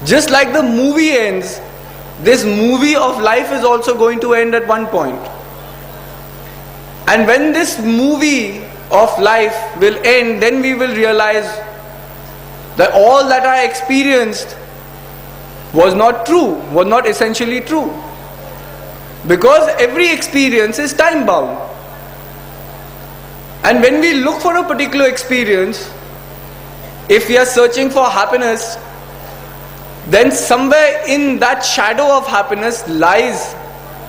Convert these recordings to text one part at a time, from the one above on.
Just like the movie ends, this movie of life is also going to end at one point. And when this movie of life will end, then we will realize that all that I experienced was not true, was not essentially true. Because every experience is time bound. And when we look for a particular experience, if we are searching for happiness, then somewhere in that shadow of happiness lies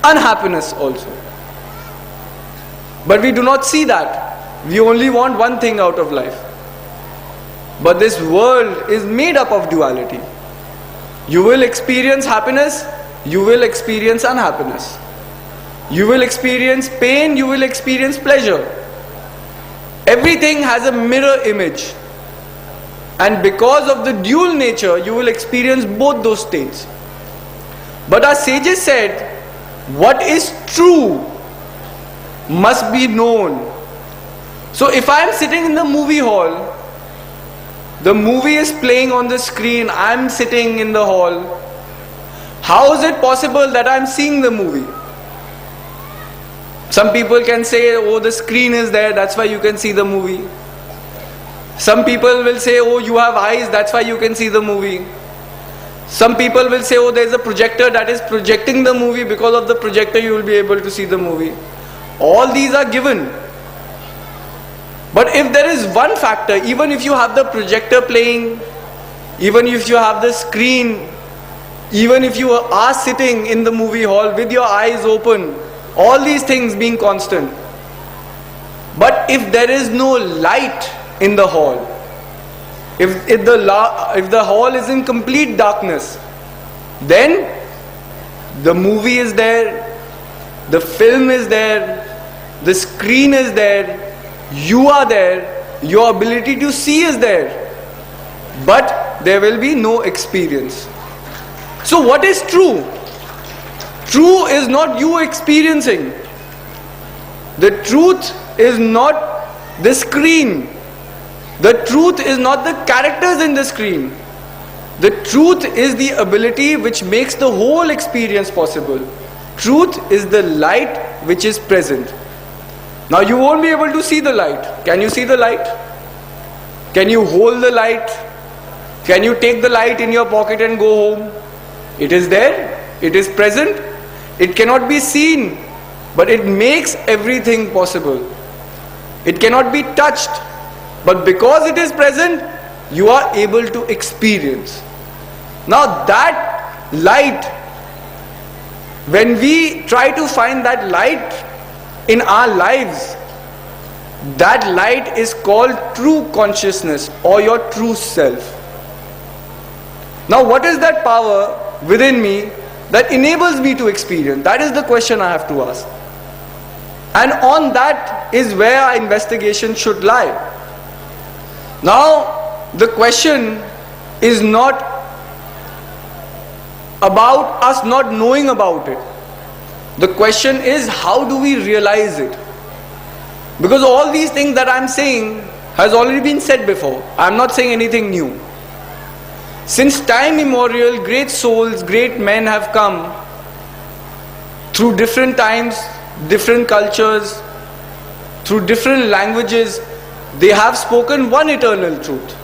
unhappiness also. But we do not see that. We only want one thing out of life. But this world is made up of duality. You will experience happiness, you will experience unhappiness. You will experience pain, you will experience pleasure. Everything has a mirror image. And because of the dual nature, you will experience both those states. But our sages said, what is true must be known. So if I am sitting in the movie hall, the movie is playing on the screen, I am sitting in the hall, how is it possible that I am seeing the movie? Some people can say, oh, the screen is there, that's why you can see the movie. Some people will say, oh, you have eyes, that's why you can see the movie. Some people will say, oh, there is a projector that is projecting the movie, because of the projector you will be able to see the movie. All these are given. But if there is one factor, even if you have the projector playing, even if you have the screen, even if you are sitting in the movie hall with your eyes open, all these things being constant. But if there is no light in the hall, if the hall is in complete darkness, then the movie is there, the film is there, the screen is there, you are there, your ability to see is there, but there will be no experience. So what is true? True is not you experiencing. The truth is not the screen. The truth is not the characters in the screen. The truth is the ability which makes the whole experience possible. Truth is the light which is present. Now you won't be able to see the light. Can you see the light? Can you hold the light? Can you take the light in your pocket and go home? It is there. It is present. It cannot be seen, but it makes everything possible. It cannot be touched, but because it is present, you are able to experience. Now that light, when we try to find that light in our lives, that light is called true consciousness or your true self. Now what is that power within me that enables me to experience? That is the question I have to ask. And on that is where our investigation should lie. Now, the question is not about us not knowing about it. The question is, how do we realize it? Because all these things that I am saying has already been said before. I am not saying anything new. Since time immemorial, great souls, great men have come through different times, different cultures, through different languages. They have spoken one eternal truth.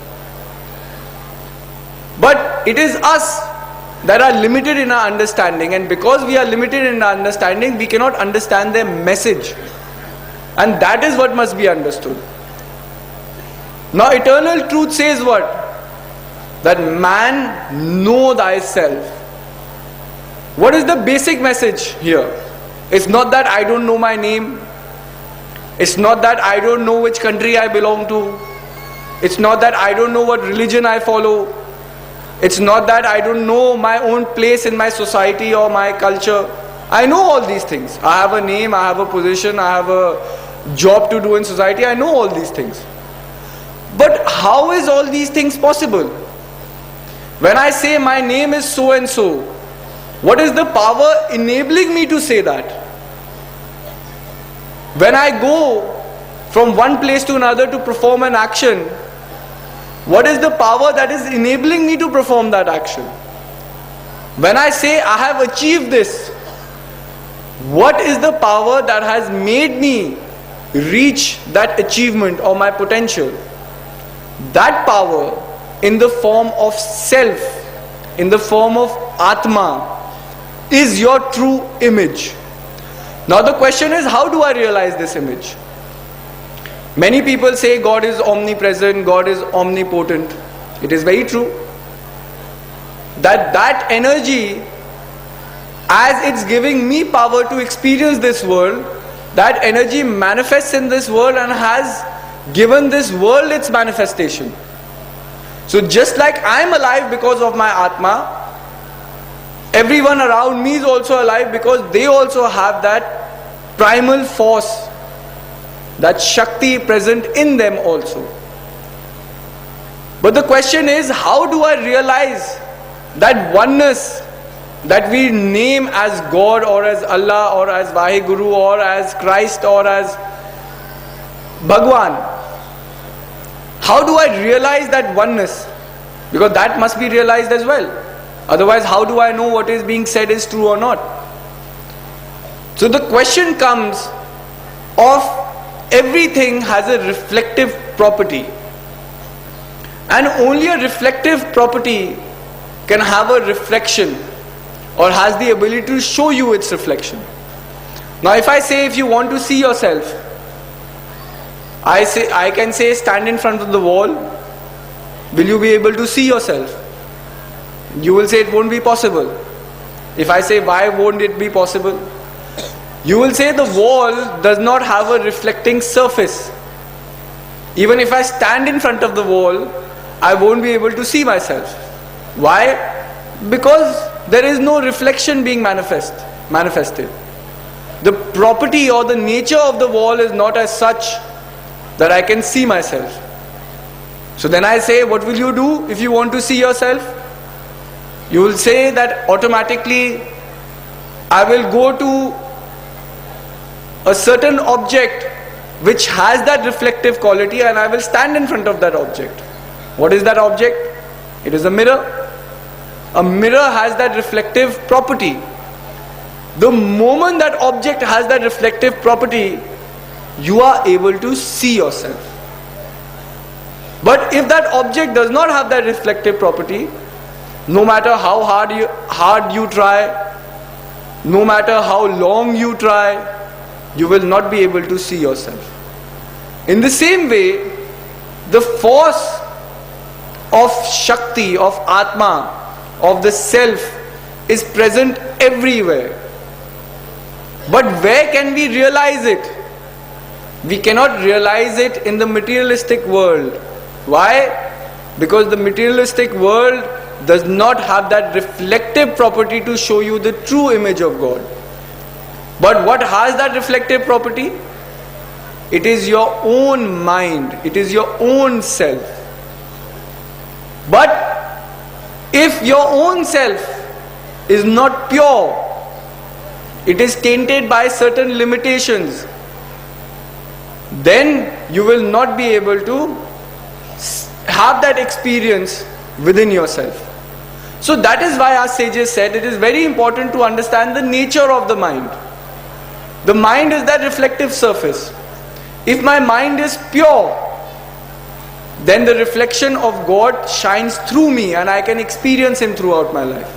But it is us that are limited in our understanding, and because we are limited in our understanding, we cannot understand their message. And that is what must be understood. Now eternal truth says what? That man, know thyself. What is the basic message here? It's not that I don't know my name. It's not that I don't know which country I belong to. It's not that I don't know what religion I follow. It's not that I don't know my own place in my society or my culture. I know all these things. I have a name, I have a position, I have a job to do in society. I know all these things. But how is all these things possible? When I say my name is so and so, what is the power enabling me to say that? When I go from one place to another to perform an action, what is the power that is enabling me to perform that action? When I say I have achieved this, what is the power that has made me reach that achievement or my potential? That power in the form of self, in the form of Atma, is your true image. Now the question is, how do I realize this image? Many people say God is omnipresent, God is omnipotent. It is very true that energy, as it's giving me power to experience this world, that energy manifests in this world and has given this world its manifestation. So just like I'm alive because of my Atma, everyone around me is also alive because they also have that primal force, that Shakti present in them also. But the question is, how do I realize that oneness that we name as God or as Allah or as Vaheguru or as Christ or as Bhagwan? How do I realize that oneness? Because that must be realized as well. Otherwise, how do I know what is being said is true or not? So the question comes of everything has a reflective property. And only a reflective property can have a reflection or has the ability to show you its reflection. Now if I say, if you want to see yourself, I can say stand in front of the wall. Will you be able to see yourself? You will say it won't be possible. If I say why won't it be possible? You will say the wall does not have a reflecting surface. Even if I stand in front of the wall, I won't be able to see myself. Why? Because there is no reflection being manifested. The property or the nature of the wall is not as such that I can see myself. So then I say, what will you do if you want to see yourself? You will say that automatically I will go to a certain object which has that reflective quality and I will stand in front of that object. What is that object? It is a mirror. A mirror has that reflective property. The moment that object has that reflective property, you are able to see yourself. But if that object does not have that reflective property, no matter how hard you try, no matter how long you try, you will not be able to see yourself. In the same way, the force of Shakti, of Atma, of the self is present everywhere. But where can we realize it? We cannot realize it in the materialistic world. Why? Because the materialistic world does not have that reflective property to show you the true image of God. But what has that reflective property? It is your own mind. It is your own self. But if your own self is not pure, it is tainted by certain limitations, then you will not be able to have that experience within yourself. So that is why our sages said it is very important to understand the nature of the mind. The mind is that reflective surface. If my mind is pure, then the reflection of God shines through me and I can experience Him throughout my life.